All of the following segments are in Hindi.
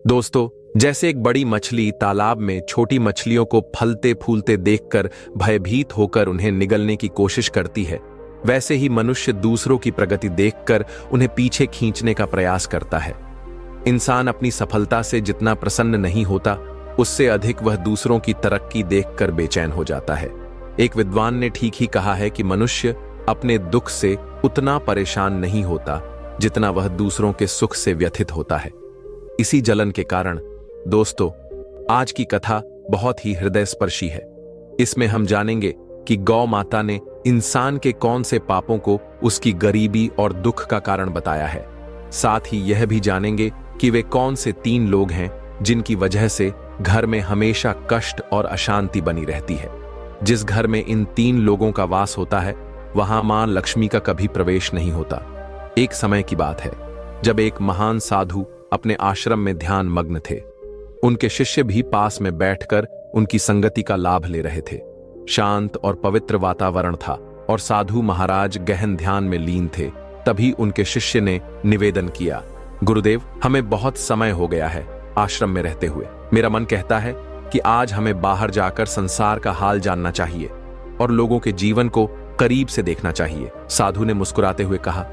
दोस्तों, जैसे एक बड़ी मछली तालाब में छोटी मछलियों को फलते फूलते देखकर भयभीत होकर उन्हें निगलने की कोशिश करती है, वैसे ही मनुष्य दूसरों की प्रगति देखकर उन्हें पीछे खींचने का प्रयास करता है। इंसान अपनी सफलता से जितना प्रसन्न नहीं होता, उससे अधिक वह दूसरों की तरक्की देखकर बेचैन हो जाता है। एक विद्वान ने ठीक ही कहा है कि मनुष्य अपने दुख से उतना परेशान नहीं होता जितना वह दूसरों के सुख से व्यथित होता है। इसी जलन के कारण दोस्तों, आज की कथा बहुत ही हृदयस्पर्शी है। इसमें हम जानेंगे कि गौ माता ने इंसान के कौन से पापों को उसकी गरीबी और दुख का कारण बताया है। साथ ही यह भी जानेंगे कि वे कौन से 3 लोग हैं जिनकी वजह से घर में हमेशा कष्ट और अशांति बनी रहती है। जिस घर में इन 3 लोगों का वास होता है, वहां मां लक्ष्मी का कभी प्रवेश नहीं होता। एक समय की बात है जब एक महान साधु अपने आश्रम में ध्यान मग्न थे। उनके शिष्य भी पास में बैठकर उनकी संगति का लाभ ले रहे थे। शांत और पवित्र वातावरण था और साधु महाराज गहन ध्यान में लीन थे। तभी उनके शिष्य ने निवेदन किया, गुरुदेव, हमें बहुत समय हो गया है आश्रम में रहते हुए। मेरा मन कहता है कि आज हमें बाहर जाकर संसार का हाल जानना चाहिए और लोगों के जीवन को करीब से देखना चाहिए। साधु ने मुस्कुराते हुए कहा,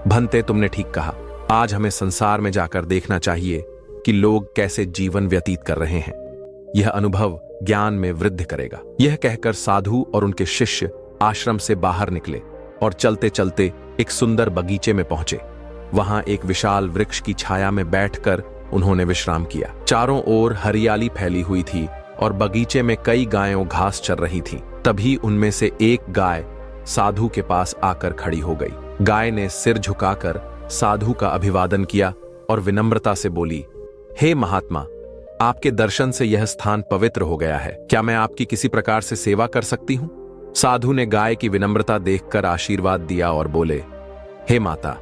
भंते, तुमने ठीक कहा। आज हमें संसार में जाकर देखना चाहिए कि लोग कैसे जीवन व्यतीत कर रहे हैं। यह अनुभव ज्ञान में वृद्धि करेगा। यह कहकर साधु और उनके शिष्य आश्रम से बाहर निकले और चलते चलते एक सुंदर बगीचे में पहुंचे। वहां एक विशाल वृक्ष की छाया में बैठकर उन्होंने विश्राम किया। चारों ओर हरियाली फैली हुई थी और बगीचे में कई गायों घास चर रही थीं। तभी उनमें से एक गाय साधु के पास आकर खड़ी हो गई। गाय ने सिर झुकाकर साधु का अभिवादन किया और विनम्रता से बोली, हे महात्मा, आपके दर्शन से यह स्थान पवित्र हो गया है। क्या मैं आपकी किसी प्रकार से सेवा कर सकती हूं? साधु ने गाय की विनम्रता देखकर आशीर्वाद दिया और बोले, हे माता,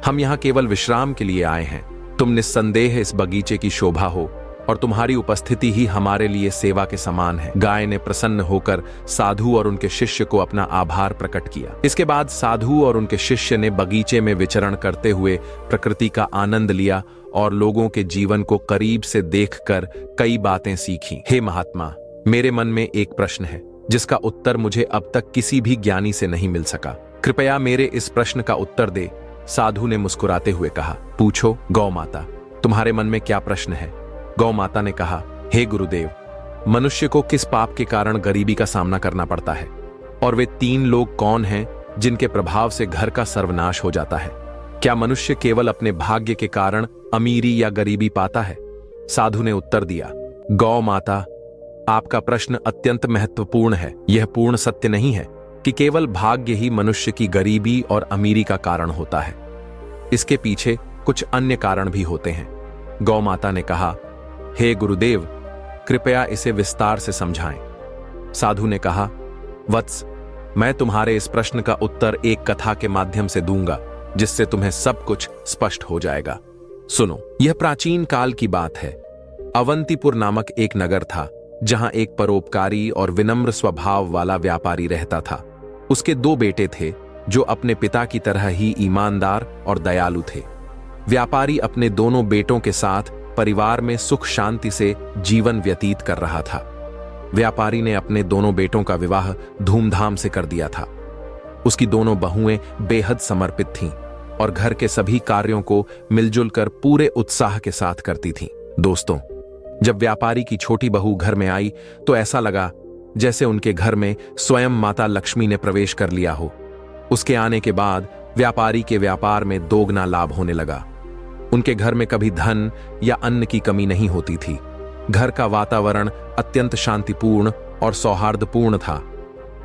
हम यहां केवल विश्राम के लिए आए हैं। तुम निस्संदेह इस बगीचे की शोभा हो और तुम्हारी उपस्थिति ही हमारे लिए सेवा के समान है। गाय ने प्रसन्न होकर साधु और उनके शिष्य को अपना आभार प्रकट किया। इसके बाद साधु और उनके शिष्य ने बगीचे में विचरण करते हुए प्रकृति का आनंद लिया और लोगों के जीवन को करीब से देखकर कई बातें सीखी। हे महात्मा, मेरे मन में एक प्रश्न है जिसका उत्तर मुझे अब तक किसी भी ज्ञानी से नहीं मिल सका। कृपया मेरे इस प्रश्न का उत्तर दे। साधु ने मुस्कुराते हुए कहा, पूछो गौ माता, तुम्हारे मन में क्या प्रश्न है? गौ माता ने कहा, हे गुरुदेव, मनुष्य को किस पाप के कारण गरीबी का सामना करना पड़ता है और वे 3 लोग कौन हैं जिनके प्रभाव से घर का सर्वनाश हो जाता है? क्या मनुष्य केवल अपने भाग्य के कारण अमीरी या गरीबी पाता है? साधु ने उत्तर दिया, गौ माता, आपका प्रश्न अत्यंत महत्वपूर्ण है। यह पूर्ण सत्य नहीं है कि केवल भाग्य ही मनुष्य की गरीबी और अमीरी का कारण होता है। इसके पीछे कुछ अन्य कारण भी होते हैं। गौ माता ने कहा, हे गुरुदेव, कृपया इसे विस्तार से समझाएं। साधु ने कहा, वत्स, मैं तुम्हारे इस प्रश्न का उत्तर एक कथा के माध्यम से दूंगा जिससे तुम्हें सब कुछ स्पष्ट हो जाएगा। सुनो, यह प्राचीन काल की बात है। अवंतीपुर नामक एक नगर था जहां एक परोपकारी और विनम्र स्वभाव वाला व्यापारी रहता था। उसके 2 बेटे थे जो अपने पिता की तरह ही ईमानदार और दयालु थे। व्यापारी अपने दोनों बेटों के साथ परिवार में सुख शांति से जीवन व्यतीत कर रहा था। व्यापारी ने अपने दोनों बेटों का विवाह धूमधाम से कर दिया था। उसकी दोनों बहुएं बेहद समर्पित थीं और घर के सभी कार्यों को मिलजुल कर पूरे उत्साह के साथ करती थीं। दोस्तों, जब व्यापारी की छोटी बहू घर में आई तो ऐसा लगा जैसे उनके घर में स्वयं माता लक्ष्मी ने प्रवेश कर लिया हो। उसके आने के बाद व्यापारी के व्यापार में दोगुना लाभ होने लगा। उनके घर में कभी धन या अन्न की कमी नहीं होती थी। घर का वातावरण अत्यंत शांतिपूर्ण और सौहार्दपूर्ण था।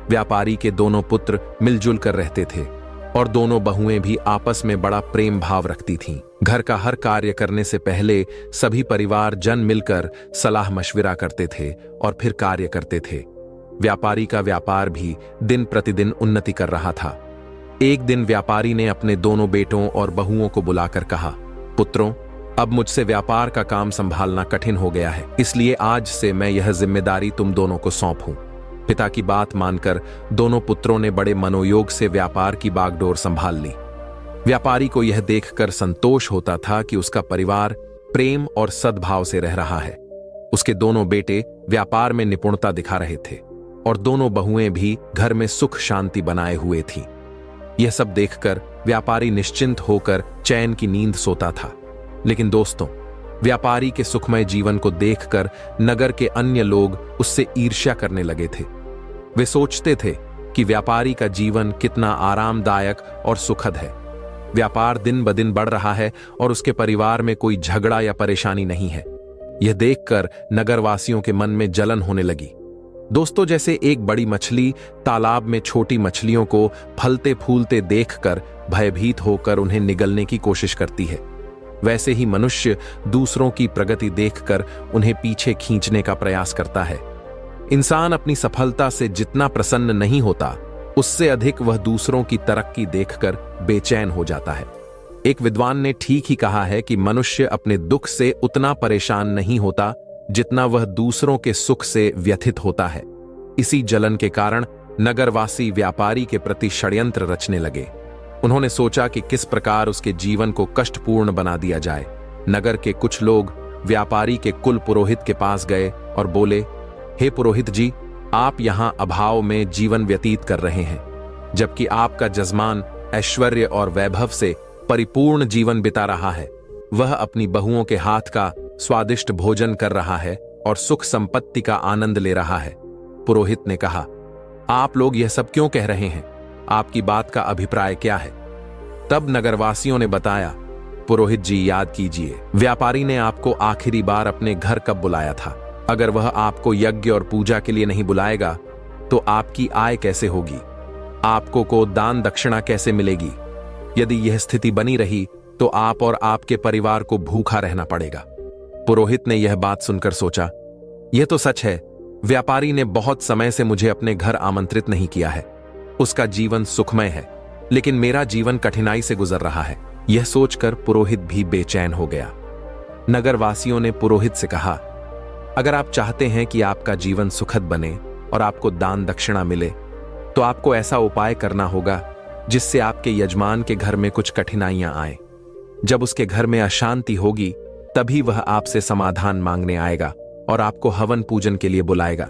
व्यापारी के दोनों पुत्र मिलजुल कर रहते थे और दोनों बहुएं भी आपस में बड़ा प्रेम भाव रखती थीं। घर का हर कार्य करने से पहले सभी परिवार जन मिलकर सलाह मशविरा करते थे और फिर कार्य करते थे। व्यापारी का व्यापार भी दिन प्रतिदिन उन्नति कर रहा था। एक दिन व्यापारी ने अपने दोनों बेटों और बहुओं को बुलाकर कहा, पुत्रों, अब मुझसे व्यापार का काम संभालना कठिन हो गया है, इसलिए आज से मैं यह जिम्मेदारी तुम दोनों को सौंपूं। पिता की बात मानकर दोनों पुत्रों ने बड़े मनोयोग से व्यापार की बागडोर संभाल ली। व्यापारी को यह देखकर संतोष होता था कि उसका परिवार प्रेम और सद्भाव से रह रहा है। उसके दोनों बेटे व्यापार में निपुणता दिखा रहे थे और दोनों बहुएं भी घर में सुख शांति बनाए हुए थीं। यह सब देखकर व्यापारी निश्चिंत होकर चैन की नींद सोता था। लेकिन दोस्तों, व्यापारी के सुखमय जीवन को देखकर नगर के अन्य लोग उससे ईर्ष्या करने लगे थे। वे सोचते थे कि व्यापारी का जीवन कितना आरामदायक और सुखद है। व्यापार दिन ब दिन बढ़ रहा है और उसके परिवार में कोई झगड़ा या परेशानी नहीं है। यह देखकर नगरवासियों के मन में जलन होने लगी। दोस्तों, जैसे एक बड़ी मछली तालाब में छोटी मछलियों को फलते फूलते देखकर भयभीत होकर उन्हें निगलने की कोशिश करती है, वैसे ही मनुष्य दूसरों की प्रगति देखकर उन्हें पीछे खींचने का प्रयास करता है। इंसान अपनी सफलता से जितना प्रसन्न नहीं होता, उससे अधिक वह दूसरों की तरक्की देखकर बेचैन हो जाता है। एक विद्वान ने ठीक ही कहा है कि मनुष्य अपने दुख से उतना परेशान नहीं होता जितना वह दूसरों के सुख से व्यथित होता है। इसी जलन के कारण नगरवासी व्यापारी के प्रति षड्यंत्र रचने लगे। उन्होंने सोचा कि किस प्रकार उसके जीवन को कष्टपूर्ण बना दिया जाए। नगर के कुछ लोग व्यापारी के कुल पुरोहित के पास गए और बोले, हे पुरोहित जी, आप यहां अभाव में जीवन व्यतीत कर रहे हैं, जबकि आपका जजमान ऐश्वर्य और वैभव से परिपूर्ण जीवन बिता रहा है। वह अपनी बहुओं के हाथ का स्वादिष्ट भोजन कर रहा है और सुख संपत्ति का आनंद ले रहा है। पुरोहित ने कहा, आप लोग यह सब क्यों कह रहे हैं? आपकी बात का अभिप्राय क्या है? तब नगरवासियों ने बताया, पुरोहित जी, याद कीजिए, व्यापारी ने आपको आखिरी बार अपने घर कब बुलाया था? अगर वह आपको यज्ञ और पूजा के लिए नहीं बुलाएगा तो आपकी आय कैसे होगी? आपको को दान दक्षिणा कैसे मिलेगी? यदि यह स्थिति बनी रही तो आप और आपके परिवार को भूखा रहना पड़ेगा। पुरोहित ने यह बात सुनकर सोचा, यह तो सच है, व्यापारी ने बहुत समय से मुझे अपने घर आमंत्रित नहीं किया है। उसका जीवन सुखमय है, लेकिन मेरा जीवन कठिनाई से गुजर रहा है। यह सोचकर पुरोहित भी बेचैन हो गया। नगरवासियों ने पुरोहित से कहा, अगर आप चाहते हैं कि आपका जीवन सुखद बने और आपको दान दक्षिणा मिले, तो आपको ऐसा उपाय करना होगा जिससे आपके यजमान के घर में कुछ कठिनाइयां आए। जब उसके घर में अशांति होगी, तभी वह आपसे समाधान मांगने आएगा और आपको हवन पूजन के लिए बुलाएगा।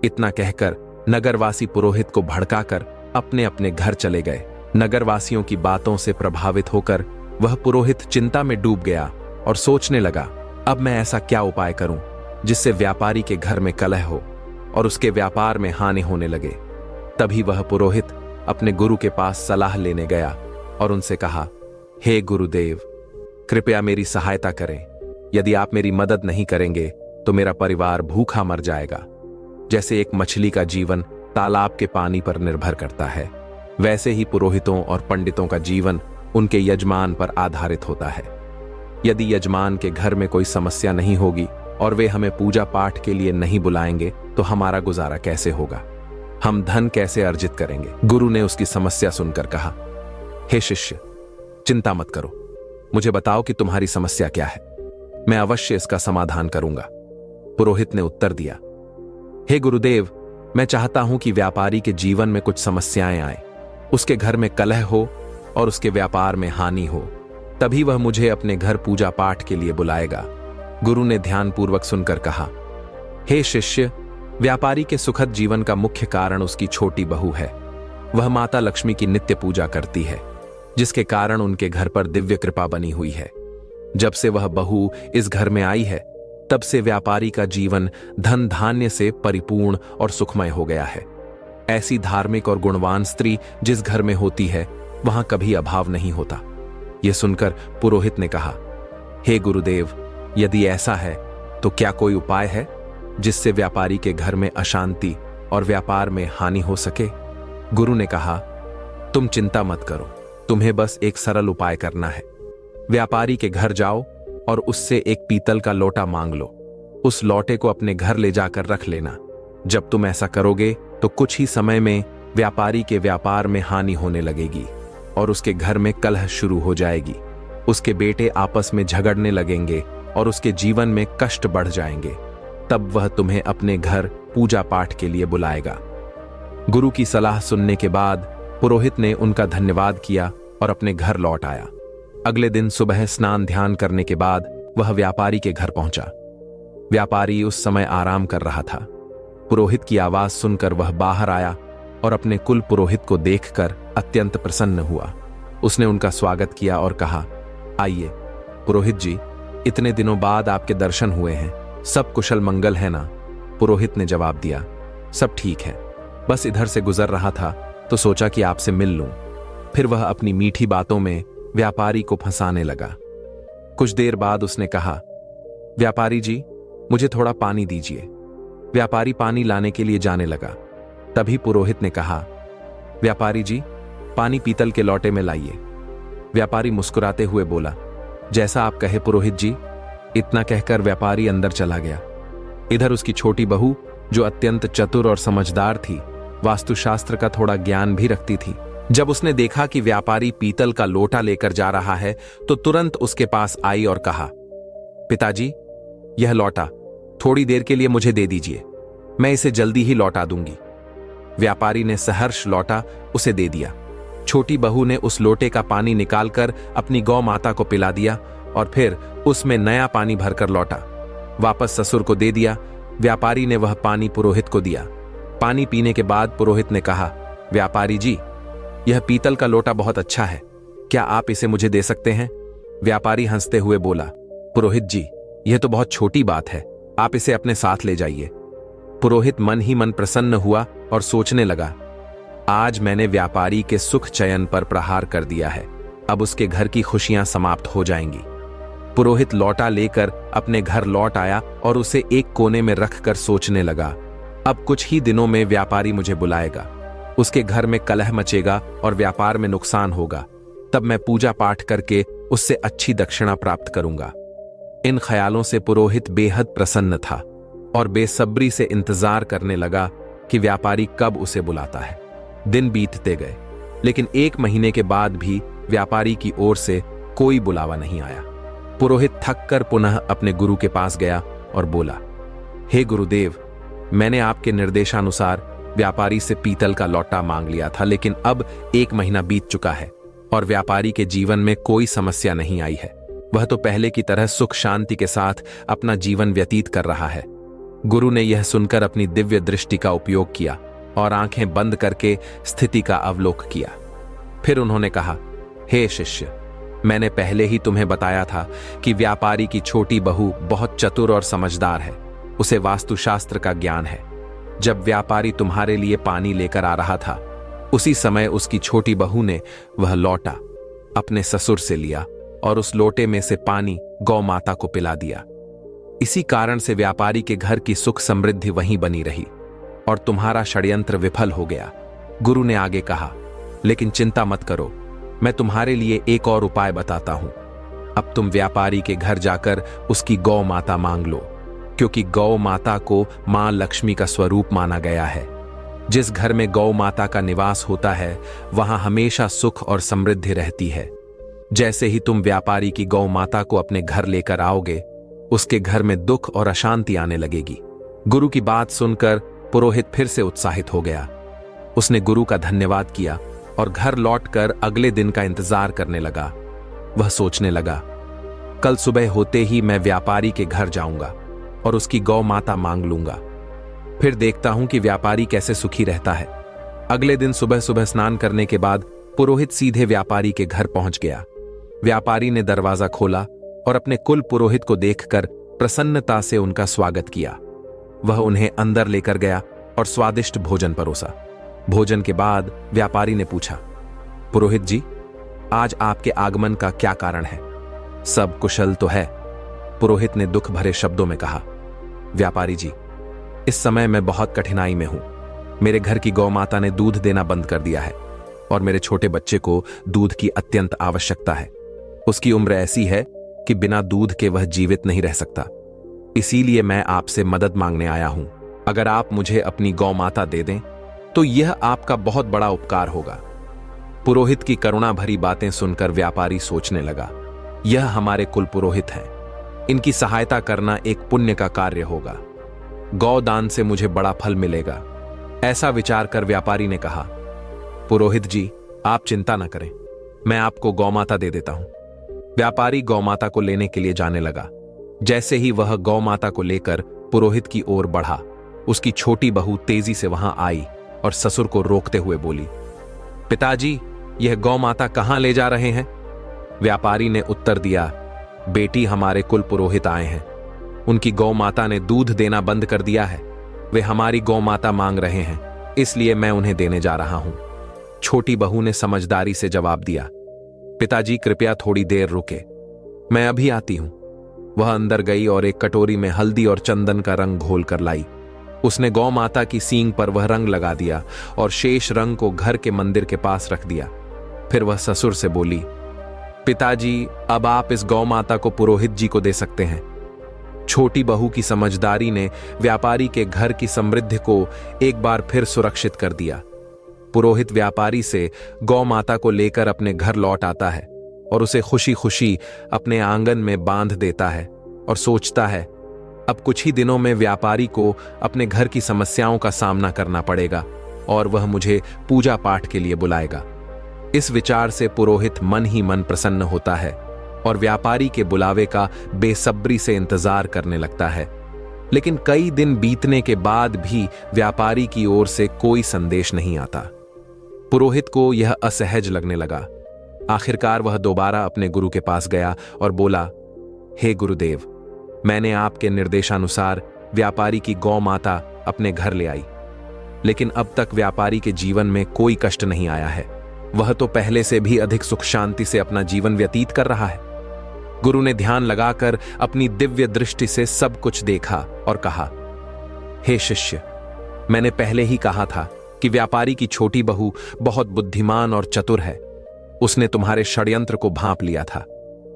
इतना कहकर नगरवासी पुरोहित को भड़काकर अपने अपने घर चले गए। नगरवासियों की बातों से प्रभावित होकर वह पुरोहित चिंता में डूब गया और सोचने लगा, अब मैं ऐसा क्या उपाय करूं जिससे व्यापारी के घर में कलह हो और उसके व्यापार में हानि होने लगे। तभी वह पुरोहित अपने गुरु के पास सलाह लेने गया और उनसे कहा, हे गुरुदेव, कृपया मेरी सहायता करें। यदि आप मेरी मदद नहीं करेंगे तो मेरा परिवार भूखा मर जाएगा। जैसे एक मछली का जीवन तालाब के पानी पर निर्भर करता है, वैसे ही पुरोहितों और पंडितों का जीवन उनके यजमान पर आधारित होता है। यदि यजमान के घर में कोई समस्या नहीं होगी और वे हमें पूजा पाठ के लिए नहीं बुलाएंगे तो हमारा गुजारा कैसे होगा? हम धन कैसे अर्जित करेंगे? गुरु ने उसकी समस्या सुनकर कहा, हे शिष्य, चिंता मत करो, मुझे बताओ कि तुम्हारी समस्या क्या है, मैं अवश्य इसका समाधान करूंगा। पुरोहित ने उत्तर दिया, हे गुरुदेव, मैं चाहता हूं कि व्यापारी के जीवन में कुछ समस्याएं आए, उसके घर में कलह हो और उसके व्यापार में हानि हो, तभी वह मुझे अपने घर पूजा पाठ के लिए बुलाएगा। गुरु ने ध्यानपूर्वक सुनकर कहा, हे शिष्य, व्यापारी के सुखद जीवन का मुख्य कारण उसकी छोटी बहू है। वह माता लक्ष्मी की नित्य पूजा करती है, जिसके कारण उनके घर पर दिव्य कृपा बनी हुई है। जब से वह बहू इस घर में आई है, तब से व्यापारी का जीवन धन धान्य से परिपूर्ण और सुखमय हो गया है। ऐसी धार्मिक और गुणवान स्त्री जिस घर में होती है, वहां कभी अभाव नहीं होता। यह सुनकर पुरोहित ने कहा, हे गुरुदेव, यदि ऐसा है तो क्या कोई उपाय है जिससे व्यापारी के घर में अशांति और व्यापार में हानि हो सके? गुरु ने कहा, तुम चिंता मत करो, तुम्हें बस एक सरल उपाय करना है। व्यापारी के घर जाओ और उससे एक पीतल का लोटा मांग लो। उस लोटे को अपने घर ले जाकर रख लेना। जब तुम ऐसा करोगे तो कुछ ही समय में व्यापारी के व्यापार में हानि होने लगेगी और उसके घर में कलह शुरू हो जाएगी। उसके बेटे आपस में झगड़ने लगेंगे और उसके जीवन में कष्ट बढ़ जाएंगे। तब वह तुम्हें अपने घर पूजा पाठ के लिए बुलाएगा। गुरु की सलाह सुनने के बाद पुरोहित ने उनका धन्यवाद किया और अपने घर लौट आया। अगले दिन सुबह स्नान ध्यान करने के बाद वह व्यापारी के घर पहुंचा। व्यापारी उस समय आराम कर रहा था। पुरोहित की आवाज सुनकर वह बाहर आया और अपने कुल पुरोहित को देखकर अत्यंत प्रसन्न हुआ। उसने उनका स्वागत किया और कहा, आइए पुरोहित जी, इतने दिनों बाद आपके दर्शन हुए हैं, सब कुशल मंगल है ना? पुरोहित ने जवाब दिया, सब ठीक है, बस इधर से गुजर रहा था तो सोचा कि आपसे मिल लूं। फिर वह अपनी मीठी बातों में व्यापारी को फंसाने लगा। कुछ देर बाद उसने कहा, व्यापारी जी, मुझे थोड़ा पानी दीजिए। व्यापारी पानी लाने के लिए जाने लगा। तभी पुरोहित ने कहा, व्यापारी जी, पानी पीतल के लोटे में लाइए। व्यापारी मुस्कुराते हुए बोला, जैसा आप कहे पुरोहित जी। इतना कहकर व्यापारी अंदर चला गया। इधर उसकी छोटी बहू, जो अत्यंत चतुर और समझदार थी, वास्तुशास्त्र का थोड़ा ज्ञान भी रखती थी, जब उसने देखा कि व्यापारी पीतल का लोटा लेकर जा रहा है तो तुरंत उसके पास आई और कहा, पिताजी, यह लोटा थोड़ी देर के लिए मुझे दे दीजिए, मैं इसे जल्दी ही लौटा दूंगी। व्यापारी ने सहर्ष लोटा उसे दे दिया। छोटी बहू ने उस लोटे का पानी निकालकर अपनी गौ माता को पिला दिया और फिर उसमें नया पानी भरकर लौटा, वापस ससुर को दे दिया। व्यापारी ने वह पानी पुरोहित को दिया। पानी पीने के बाद पुरोहित ने कहा, व्यापारी जी, यह पीतल का लोटा बहुत अच्छा है, क्या आप इसे मुझे दे सकते हैं? व्यापारी हंसते हुए बोला, पुरोहित जी, यह तो बहुत छोटी बात है, आप इसे अपने साथ ले जाइए। पुरोहित मन ही मन प्रसन्न हुआ और सोचने लगा, आज मैंने व्यापारी के सुख चयन पर प्रहार कर दिया है, अब उसके घर की खुशियां समाप्त हो जाएंगी। पुरोहित लौटा लेकर अपने घर लौट आया और उसे एक कोने में रखकर सोचने लगा, अब कुछ ही दिनों में व्यापारी मुझे बुलाएगा, उसके घर में कलह मचेगा और व्यापार में नुकसान होगा, तब मैं पूजा पाठ करके उससे अच्छी दक्षिणा प्राप्त करूंगा। इन ख्यालों से पुरोहित बेहद प्रसन्न था और बेसब्री से इंतजार करने लगा कि व्यापारी कब उसे बुलाता है। दिन बीतते गए, लेकिन 1 महीने के बाद भी व्यापारी की ओर से कोई बुलावा नहीं आया। पुरोहित थककर पुनः अपने गुरु के पास गया और बोला, हे गुरुदेव, मैंने आपके निर्देशानुसार व्यापारी से पीतल का लोटा मांग लिया था, लेकिन अब 1 महीना बीत चुका है और व्यापारी के जीवन में कोई समस्या नहीं आई है। वह तो पहले की तरह सुख शांति के साथ अपना जीवन व्यतीत कर रहा है। गुरु ने यह सुनकर अपनी दिव्य दृष्टि का उपयोग किया और आंखें बंद करके स्थिति का अवलोक किया। फिर उन्होंने कहा, हे शिष्य, मैंने पहले ही तुम्हें बताया था कि व्यापारी की छोटी बहू बहुत चतुर और समझदार है, उसे वास्तुशास्त्र का ज्ञान है। जब व्यापारी तुम्हारे लिए पानी लेकर आ रहा था, उसी समय उसकी छोटी बहू ने वह लोटा अपने ससुर से लिया और उस लोटे में से पानी गौ माता को पिला दिया। इसी कारण से व्यापारी के घर की सुख समृद्धि वहीं बनी रही और तुम्हारा षड्यंत्र विफल हो गया। गुरु ने आगे कहा, लेकिन चिंता मत करो, मैं तुम्हारे लिए एक और उपाय बताता हूं। अब तुम व्यापारी के घर जाकर उसकी गौ माता मांग लो, क्योंकि गौ माता को मां लक्ष्मी का स्वरूप माना गया है। जिस घर में गौ माता का निवास होता है, वहां हमेशा सुख और समृद्धि रहती है। जैसे ही तुम व्यापारी की गौ माता को अपने घर लेकर आओगे, उसके घर में दुख और अशांति आने लगेगी। गुरु की बात सुनकर पुरोहित फिर से उत्साहित हो गया। उसने गुरु का धन्यवाद किया और घर लौटकर अगले दिन का इंतजार करने लगा। वह सोचने लगा, कल सुबह होते ही मैं व्यापारी के घर जाऊंगा और उसकी गौ माता मांग लूंगा, फिर देखता हूं कि व्यापारी कैसे सुखी रहता है। अगले दिन सुबह सुबह स्नान करने के बाद पुरोहित सीधे व्यापारी के घर पहुंच गया। व्यापारी ने दरवाजा खोला और अपने कुल पुरोहित को देखकर प्रसन्नता से उनका स्वागत किया। वह उन्हें अंदर लेकर गया और स्वादिष्ट भोजन परोसा। भोजन के बाद व्यापारी ने पूछा, पुरोहित जी, आज आपके आगमन का क्या कारण है? सब कुशल तो है? पुरोहित ने दुख भरे शब्दों में कहा, व्यापारी जी, इस समय मैं बहुत कठिनाई में हूं। मेरे घर की गौ माता ने दूध देना बंद कर दिया है और मेरे छोटे बच्चे को दूध की अत्यंत आवश्यकता है। उसकी उम्र ऐसी है कि बिना दूध के वह जीवित नहीं रह सकता। इसीलिए मैं आपसे मदद मांगने आया हूं। अगर आप मुझे अपनी गौ माता दे दें तो यह आपका बहुत बड़ा उपकार होगा। पुरोहित की करुणा भरी बातें सुनकर व्यापारी सोचने लगा, यह हमारे कुल पुरोहित हैं, इनकी सहायता करना एक पुण्य का कार्य होगा। गौदान से मुझे बड़ा फल मिलेगा। ऐसा विचार कर व्यापारी ने कहा, पुरोहित जी, आप चिंता न करें, मैं आपको गौ माता दे देता हूं। व्यापारी गौ माता को लेने के लिए जाने लगा। जैसे ही वह गौ माता को लेकर पुरोहित की ओर बढ़ा, उसकी छोटी बहू तेजी से वहां आई और ससुर को रोकते हुए बोली, पिताजी, यह गौ माता कहां ले जा रहे हैं? व्यापारी ने उत्तर दिया, बेटी, हमारे कुल पुरोहित आए हैं। उनकी गौ माता ने दूध देना बंद कर दिया है। वे हमारी गौ माता मांग रहे हैं, इसलिए मैं उन्हें देने जा रहा हूं। छोटी बहू ने समझदारी से जवाब दिया, पिताजी, कृपया थोड़ी देर रुके, मैं अभी आती हूं। वह अंदर गई और एक कटोरी में हल्दी और चंदन का रंग घोल कर लाई। उसने गौ माता की सींग पर वह रंग लगा दिया और शेष रंग को घर के मंदिर के पास रख दिया। फिर वह ससुर से बोली, पिताजी, अब आप इस गौ माता को पुरोहित जी को दे सकते हैं। छोटी बहू की समझदारी ने व्यापारी के घर की समृद्धि को एक बार फिर सुरक्षित कर दिया। पुरोहित व्यापारी से गौ माता को लेकर अपने घर लौट आता है और उसे खुशी खुशी अपने आंगन में बांध देता है और सोचता है, अब कुछ ही दिनों में व्यापारी को अपने घर की समस्याओं का सामना करना पड़ेगा और वह मुझे पूजा पाठ के लिए बुलाएगा। इस विचार से पुरोहित मन ही मन प्रसन्न होता है और व्यापारी के बुलावे का बेसब्री से इंतजार करने लगता है। लेकिन कई दिन बीतने के बाद भी व्यापारी की ओर से कोई संदेश नहीं आता। पुरोहित को यह असहज लगने लगा। आखिरकार वह दोबारा अपने गुरु के पास गया और बोला, हे गुरुदेव, मैंने आपके निर्देशानुसार व्यापारी की गौ माता अपने घर ले आई, लेकिन अब तक व्यापारी के जीवन में कोई कष्ट नहीं आया है। वह तो पहले से भी अधिक सुख शांति से अपना जीवन व्यतीत कर रहा है। गुरु ने ध्यान लगाकर अपनी दिव्य दृष्टि से सब कुछ देखा और कहा, हे शिष्य, मैंने पहले ही कहा था कि व्यापारी की छोटी बहू बहुत बुद्धिमान और चतुर है। उसने तुम्हारे षड्यंत्र को भांप लिया था।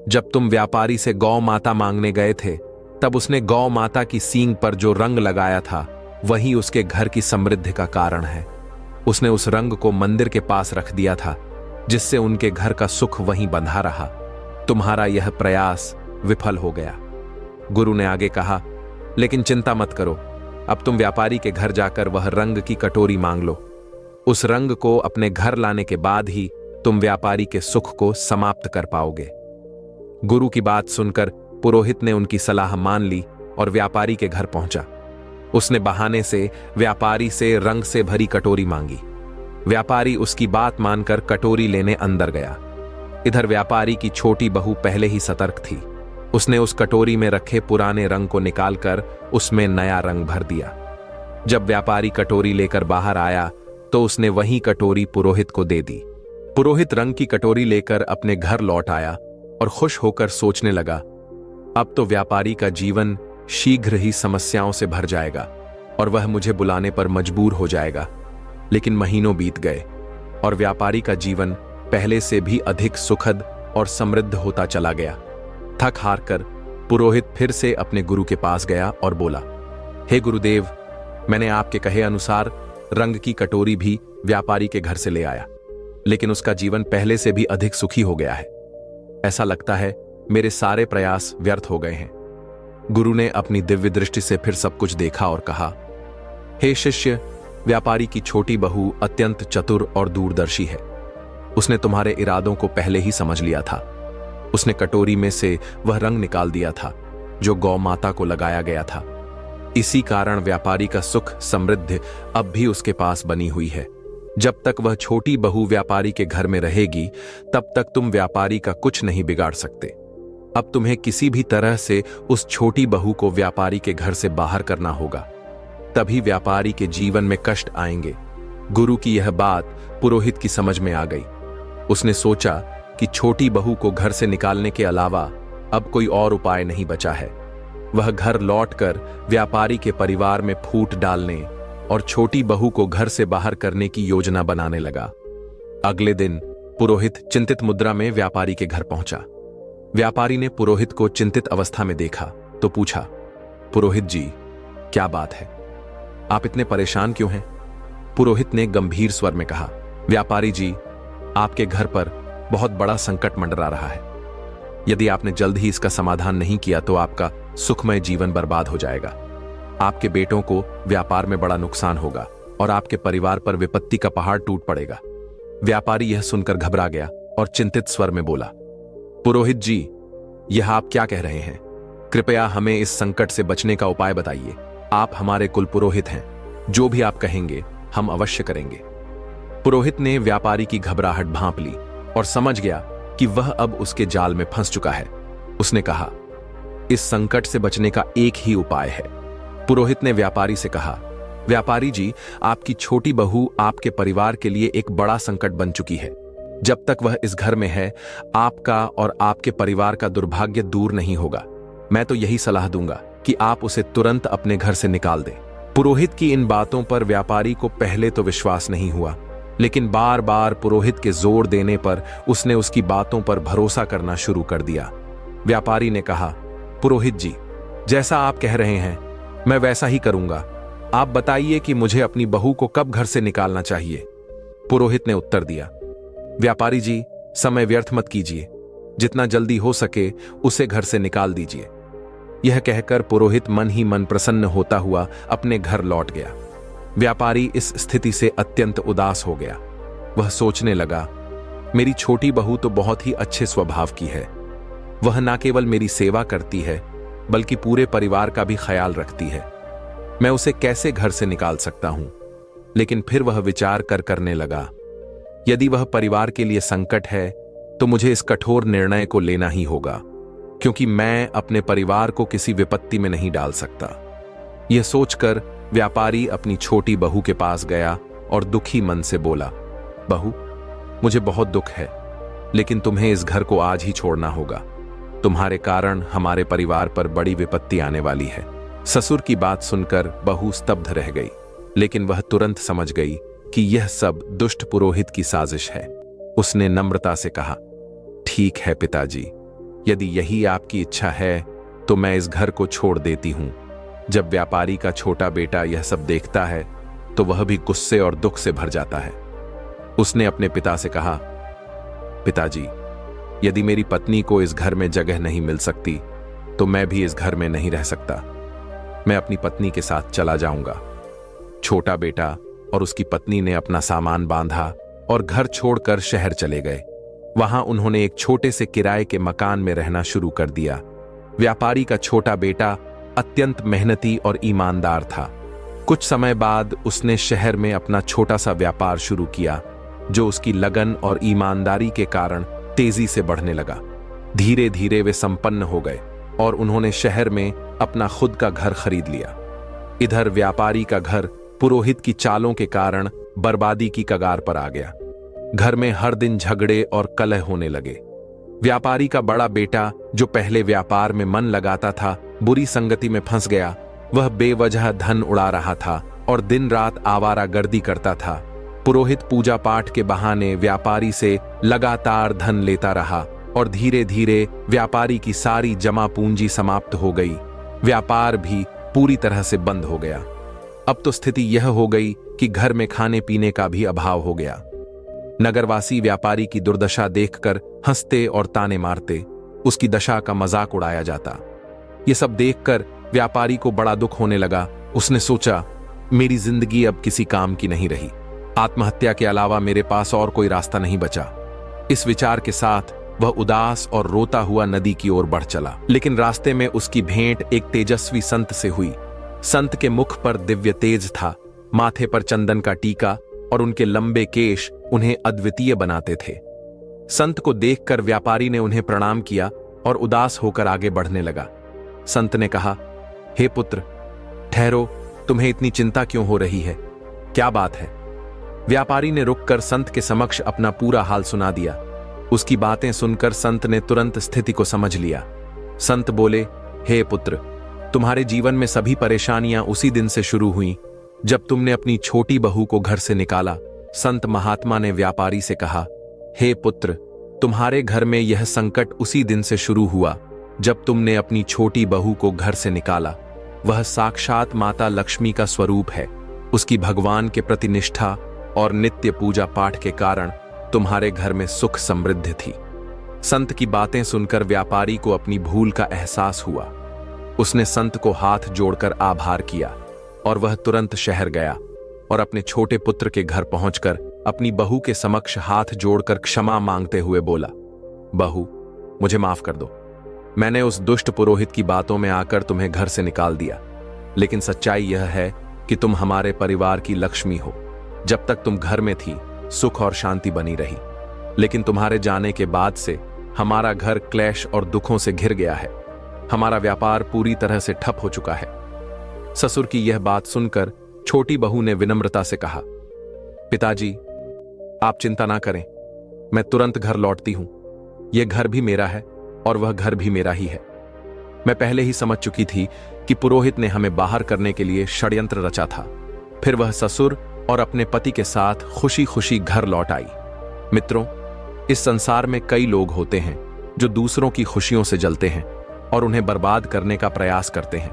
जब तुम व्यापारी से गौ माता मांगने गए थे, तब उसने गौ माता की सींग पर जो रंग लगाया था, वही उसके घर की समृद्धि का कारण है। उसने उस रंग को मंदिर के पास रख दिया था, जिससे उनके घर का सुख वहीं बंधा रहा। तुम्हारा यह प्रयास विफल हो गया। गुरु ने आगे कहा, लेकिन चिंता मत करो, अब तुम व्यापारी के घर जाकर वह रंग की कटोरी मांग लो। उस रंग को अपने घर लाने के बाद ही तुम व्यापारी के सुख को समाप्त कर पाओगे। गुरु की बात सुनकर पुरोहित ने उनकी सलाह मान ली और व्यापारी के घर पहुंचा। उसने बहाने से व्यापारी से रंग से भरी कटोरी मांगी। व्यापारी उसकी बात मानकर कटोरी लेने अंदर गया। इधर व्यापारी की छोटी बहू पहले ही सतर्क थी। उसने उस कटोरी में रखे पुराने रंग को निकालकर उसमें नया रंग भर दिया। जब व्यापारी कटोरी लेकर बाहर आया तो उसने वही कटोरी पुरोहित को दे दी। पुरोहित रंग की कटोरी लेकर अपने घर लौट आया और खुश होकर सोचने लगा, अब तो व्यापारी का जीवन शीघ्र ही समस्याओं से भर जाएगा और वह मुझे बुलाने पर मजबूर हो जाएगा। लेकिन महीनों बीत गए और व्यापारी का जीवन पहले से भी अधिक सुखद और समृद्ध होता चला गया। थक हार कर पुरोहित फिर से अपने गुरु के पास गया और बोला, हे गुरुदेव, मैंने आपके कहे अनुसार रंग की कटोरी भी व्यापारी के घर से ले आया, लेकिन उसका जीवन पहले से भी अधिक सुखी हो गया है। ऐसा लगता है मेरे सारे प्रयास व्यर्थ हो गए हैं। गुरु ने अपनी दिव्य दृष्टि से फिर सब कुछ देखा और कहा, हे शिष्य, व्यापारी की छोटी बहू अत्यंत चतुर और दूरदर्शी है। उसने तुम्हारे इरादों को पहले ही समझ लिया था। उसने कटोरी में से वह रंग निकाल दिया था जो गौ माता को लगाया गया था। इसी कारण व्यापारी का सुख समृद्धि अब भी उसके पास बनी हुई है। जब तक वह छोटी बहू व्यापारी के घर में रहेगी, तब तक तुम व्यापारी का कुछ नहीं बिगाड़ सकते। अब तुम्हें किसी भी तरह से उस छोटी बहू को व्यापारी के घर से बाहर करना होगा, तभी व्यापारी के जीवन में कष्ट आएंगे। गुरु की यह बात पुरोहित की समझ में आ गई। उसने सोचा कि छोटी बहू को घर से निकालने के अलावा अब कोई और उपाय नहीं बचा है। वह घर लौटकर व्यापारी के परिवार में फूट डालने और छोटी बहू को घर से बाहर करने की योजना बनाने लगा। अगले दिन पुरोहित चिंतित मुद्रा में व्यापारी के घर पहुंचा। व्यापारी ने पुरोहित को चिंतित अवस्था में देखा तो पूछा, पुरोहित जी, क्या बात है? आप इतने परेशान क्यों हैं? पुरोहित ने गंभीर स्वर में कहा, व्यापारी जी, आपके घर पर बहुत बड़ा संकट मंडरा रहा है। यदि आपने जल्द ही इसका समाधान नहीं किया तो आपका सुखमय जीवन बर्बाद हो जाएगा। आपके बेटों को व्यापार में बड़ा नुकसान होगा और आपके परिवार पर विपत्ति का पहाड़ टूट पड़ेगा। व्यापारी यह सुनकर घबरा गया और चिंतित स्वर में बोला, पुरोहित जी, यह आप क्या कह रहे हैं? कृपया हमें इस संकट से बचने का उपाय बताइए। आप हमारे कुल पुरोहित हैं, जो भी आप कहेंगे हम अवश्य करेंगे। पुरोहित ने व्यापारी की घबराहट भांप ली और समझ गया कि वह अब उसके जाल में फंस चुका है। उसने कहा, इस संकट से बचने का एक ही उपाय है। पुरोहित ने व्यापारी से कहा, व्यापारी जी, आपकी छोटी बहू आपके परिवार के लिए एक बड़ा संकट बन चुकी है। जब तक वह इस घर में है, आपका और आपके परिवार का दुर्भाग्य दूर नहीं होगा। मैं तो यही सलाह दूंगा कि आप उसे तुरंत अपने घर से निकाल दें। पुरोहित की इन बातों पर व्यापारी को पहले तो विश्वास नहीं हुआ, लेकिन बार बार पुरोहित के जोर देने पर उसने उसकी बातों पर भरोसा करना शुरू कर दिया। व्यापारी ने कहा, पुरोहित जी, जैसा आप कह रहे हैं मैं वैसा ही करूंगा। आप बताइए कि मुझे अपनी बहू को कब घर से निकालना चाहिए। पुरोहित ने उत्तर दिया, व्यापारी जी, समय व्यर्थ मत कीजिए, जितना जल्दी हो सके उसे घर से निकाल दीजिए। यह कहकर पुरोहित मन ही मन प्रसन्न होता हुआ अपने घर लौट गया। व्यापारी इस स्थिति से अत्यंत उदास हो गया। वह सोचने लगा, मेरी छोटी बहू तो बहुत ही अच्छे स्वभाव की है। वह न केवल मेरी सेवा करती है बल्कि पूरे परिवार का भी ख्याल रखती है। मैं उसे कैसे घर से निकाल सकता हूं? लेकिन फिर वह विचार करने लगा, यदि वह परिवार के लिए संकट है तो मुझे इस कठोर निर्णय को लेना ही होगा, क्योंकि मैं अपने परिवार को किसी विपत्ति में नहीं डाल सकता। यह सोचकर व्यापारी अपनी छोटी बहू के पास गया और दुखी मन से बोला, बहू, मुझे बहुत दुख है, लेकिन तुम्हें इस घर को आज ही छोड़ना होगा। तुम्हारे कारण हमारे परिवार पर बड़ी विपत्ति आने वाली है। ससुर की बात सुनकर बहू स्तब्ध रह गई, लेकिन वह तुरंत समझ गई कि यह सब दुष्ट पुरोहित की साजिश है। उसने नम्रता से कहा, ठीक है पिताजी, यदि यही आपकी इच्छा है तो मैं इस घर को छोड़ देती हूं। जब व्यापारी का छोटा बेटा यह सब देखता है तो वह भी गुस्से और दुख से भर जाता है। उसने अपने पिता से कहा, पिताजी, यदि मेरी पत्नी को इस घर में जगह नहीं मिल सकती तो मैं भी इस घर में नहीं रह सकता। मैं अपनी पत्नी के साथ चला जाऊंगा। छोटा बेटा और उसकी पत्नी ने अपना सामान बांधा और घर छोड़कर शहर चले गए। वहां उन्होंने एक छोटे से किराए के मकान में रहना शुरू कर दिया। व्यापारी का छोटा बेटा अत्यंत मेहनती और ईमानदार था। कुछ समय बाद उसने शहर में अपना छोटा सा व्यापार शुरू किया, जो उसकी लगन और ईमानदारी के कारण तेजी से बढ़ने लगा। धीरे धीरे वे संपन्न हो गए और उन्होंने शहर में अपना खुद का घर खरीद लिया। इधर व्यापारी का घर पुरोहित की चालों के कारण बर्बादी की कगार पर आ गया। घर में हर दिन झगड़े और कलह होने लगे। व्यापारी का बड़ा बेटा, जो पहले व्यापार में मन लगाता था, बुरी संगति में फंस गया। वह बेवजह धन उड़ा रहा था और दिन रात आवारागर्दी करता था। पुरोहित पूजा पाठ के बहाने व्यापारी से लगातार धन लेता रहा और धीरे धीरे व्यापारी की सारी जमा पूंजी समाप्त हो गई। व्यापार भी पूरी तरह से बंद हो गया। अब तो स्थिति यह हो गई कि घर में खाने पीने का भी अभाव हो गया। नगरवासी व्यापारी की दुर्दशा देखकर हंसते और ताने मारते। उसकी दशा का मजाक उड़ाया जाता। ये सब देखकर व्यापारी को बड़ा दुख होने लगा। उसने सोचा, मेरी जिंदगी अब किसी काम की नहीं रही। आत्महत्या के अलावा मेरे पास और कोई रास्ता नहीं बचा। इस विचार के साथ वह उदास और रोता हुआ नदी की ओर बढ़ चला। लेकिन रास्ते में उसकी भेंट एक तेजस्वी संत से हुई। संत के मुख पर दिव्य तेज था, माथे पर चंदन का टीका और उनके लंबे केश उन्हें अद्वितीय बनाते थे। संत को देखकर व्यापारी ने उन्हें प्रणाम किया और उदास होकर आगे बढ़ने लगा। संत ने कहा, हे पुत्र, ठहरो, तुम्हें इतनी चिंता क्यों हो रही है? क्या बात है? व्यापारी ने रुककर संत के समक्ष अपना पूरा हाल सुना दिया। उसकी बातें सुनकर संत ने तुरंत स्थिति को समझ लिया। संत बोले, हे पुत्र, तुम्हारे जीवन में सभी परेशानियां उसी दिन से शुरू हुई जब तुमने अपनी छोटी बहू को घर से निकाला। संत महात्मा ने व्यापारी से कहा, हे पुत्र, तुम्हारे घर में यह संकट उसी दिन से शुरू हुआ जब तुमने अपनी छोटी बहू को घर से निकाला। वह साक्षात माता लक्ष्मी का स्वरूप है। उसकी भगवान के प्रति निष्ठा और नित्य पूजा पाठ के कारण तुम्हारे घर में सुख समृद्धि थी। संत की बातें सुनकर व्यापारी को अपनी भूल का एहसास हुआ। उसने संत को हाथ जोड़कर आभार किया और वह तुरंत शहर गया और अपने छोटे पुत्र के घर पहुंचकर अपनी बहू के समक्ष हाथ जोड़कर क्षमा मांगते हुए बोला, बहू, मुझे माफ कर दो। मैंने उस दुष्ट पुरोहित की बातों में आकर तुम्हें घर से निकाल दिया, लेकिन सच्चाई यह है कि तुम हमारे परिवार की लक्ष्मी हो। जब तक तुम घर में थी, सुख और शांति बनी रही, लेकिन तुम्हारे जाने के बाद से हमारा घर क्लेश और दुखों से घिर गया है। हमारा व्यापार पूरी तरह से ठप हो चुका है। ससुर की यह बात सुनकर छोटी बहू ने विनम्रता से कहा, पिताजी, आप चिंता ना करें, मैं तुरंत घर लौटती हूं। यह घर भी मेरा है और वह घर भी मेरा ही है। मैं पहले ही समझ चुकी थी कि पुरोहित ने हमें बाहर करने के लिए षड्यंत्र रचा था। फिर वह ससुर और अपने पति के साथ खुशी खुशी घर लौट आई। मित्रों, इस संसार में कई लोग होते हैं जो दूसरों की खुशियों से जलते हैं और उन्हें बर्बाद करने का प्रयास करते हैं,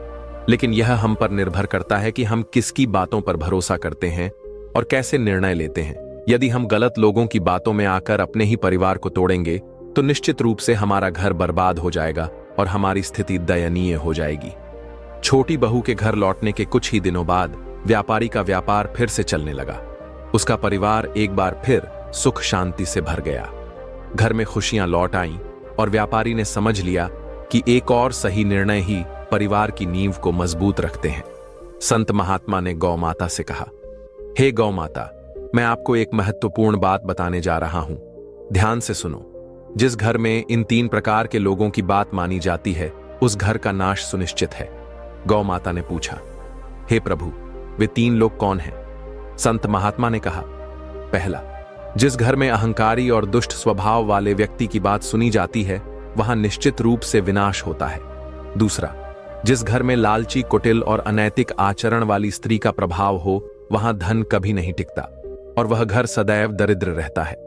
लेकिन यह हम पर निर्भर करता है कि हम किसकी बातों पर भरोसा करते हैं और कैसे निर्णय लेते हैं। यदि हम गलत लोगों की बातों में आकर अपने ही परिवार को तोड़ेंगे तो निश्चित रूप से हमारा घर बर्बाद हो जाएगा और हमारी स्थिति दयनीय हो जाएगी। छोटी बहू के घर लौटने के कुछ ही दिनों बाद व्यापारी का व्यापार फिर से चलने लगा। उसका परिवार एक बार फिर सुख शांति से भर गया। घर में खुशियां लौट आईं और व्यापारी ने समझ लिया कि एक और सही निर्णय ही परिवार की नींव को मजबूत रखते हैं। संत महात्मा ने गौ माता से कहा, हे गौ माता, मैं आपको एक महत्वपूर्ण बात बताने जा रहा हूं, ध्यान से सुनो। जिस घर में इन 3 प्रकार के लोगों की बात मानी जाती है, उस घर का नाश सुनिश्चित है। गौ माता ने पूछा, हे प्रभु, वे 3 लोग कौन हैं? संत महात्मा ने कहा, पहला, जिस घर में अहंकारी और दुष्ट स्वभाव वाले व्यक्ति की बात सुनी जाती है, वहां निश्चित रूप से विनाश होता है। दूसरा, जिस घर में लालची, कुटिल और अनैतिक आचरण वाली स्त्री का प्रभाव हो, वहां धन कभी नहीं टिकता और वह घर सदैव दरिद्र रहता है।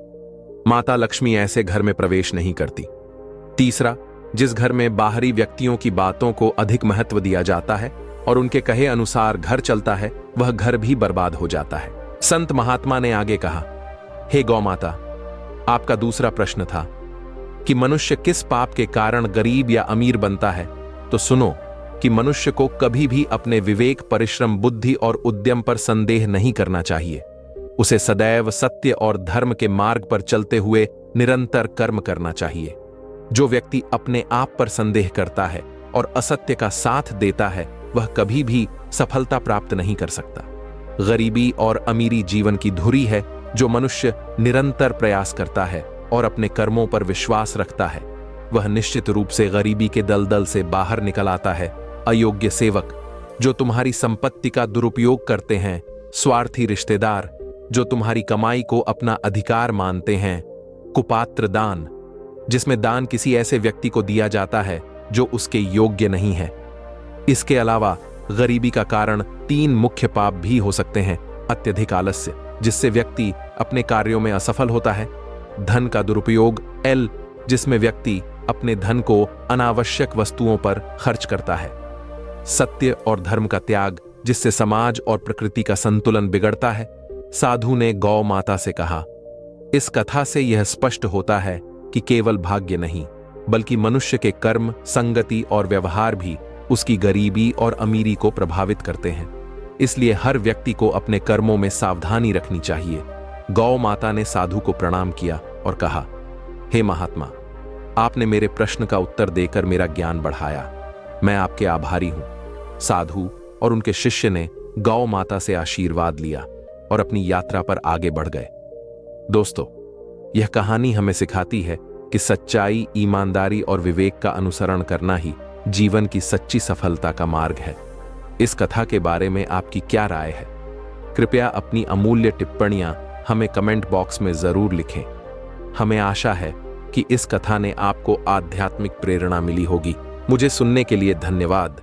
माता लक्ष्मी ऐसे घर में प्रवेश नहीं करती। तीसरा, जिस घर में बाहरी व्यक्तियों की बातों को अधिक महत्व दिया जाता है और उनके कहे अनुसार घर चलता है, वह घर भी बर्बाद हो जाता है। संत महात्मा ने आगे कहा, हे गौ माता, आपका दूसरा प्रश्न था कि मनुष्य किस पाप के कारण गरीब या अमीर बनता है। तो सुनो कि मनुष्य को कभी भी अपने विवेक, परिश्रम, बुद्धि और उद्यम पर संदेह नहीं करना चाहिए। उसे सदैव सत्य और धर्म के मार्ग पर चलते हुए निरंतर कर्म करना चाहिए। जो व्यक्ति अपने आप पर संदेह करता है और असत्य का साथ देता है, वह कभी भी सफलता प्राप्त नहीं कर सकता। गरीबी और अमीरी जीवन की धुरी है। जो मनुष्य निरंतर प्रयास करता है और अपने कर्मों पर विश्वास रखता है, वह निश्चित रूप से गरीबी के दलदल से बाहर निकल आता है। अयोग्य सेवक, जो तुम्हारी संपत्ति का दुरुपयोग करते हैं, स्वार्थी रिश्तेदार, जो तुम्हारी कमाई को अपना अधिकार मानते हैं, कुपात्र दान, जिसमें दान किसी ऐसे व्यक्ति को दिया जाता है जो उसके योग्य नहीं है। इसके अलावा गरीबी का कारण 3 मुख्य पाप भी हो सकते हैं। अत्यधिक आलस्य, जिससे व्यक्ति अपने कार्यों में असफल होता है। धन का दुरुपयोग, एल, जिसमें व्यक्ति अपने धन को अनावश्यक वस्तुओं पर खर्च करता है। सत्य और धर्म का त्याग, जिससे समाज और प्रकृति का संतुलन बिगड़ता है। साधु ने गौ माता से कहा, इस कथा से यह स्पष्ट होता है कि केवल भाग्य नहीं, बल्कि मनुष्य के कर्म, संगति और व्यवहार भी उसकी गरीबी और अमीरी को प्रभावित करते हैं। इसलिए हर व्यक्ति को अपने कर्मों में सावधानी रखनी चाहिए। गौ माता ने साधु को प्रणाम किया और कहा, हे महात्मा, आपने मेरे प्रश्न का उत्तर देकर मेरा ज्ञान बढ़ाया। मैं आपके आभारी हूं। साधु और उनके शिष्य ने गौ माता से आशीर्वाद लिया और अपनी यात्रा पर आगे बढ़ गए। दोस्तों, यह कहानी हमें सिखाती है कि सच्चाई, ईमानदारी और विवेक का अनुसरण करना ही जीवन की सच्ची सफलता का मार्ग है। इस कथा के बारे में आपकी क्या राय है? कृपया अपनी अमूल्य टिप्पणियां हमें कमेंट बॉक्स में जरूर लिखें। हमें आशा है कि इस कथा ने आपको आध्यात्मिक प्रेरणा मिली होगी। मुझे सुनने के लिए धन्यवाद।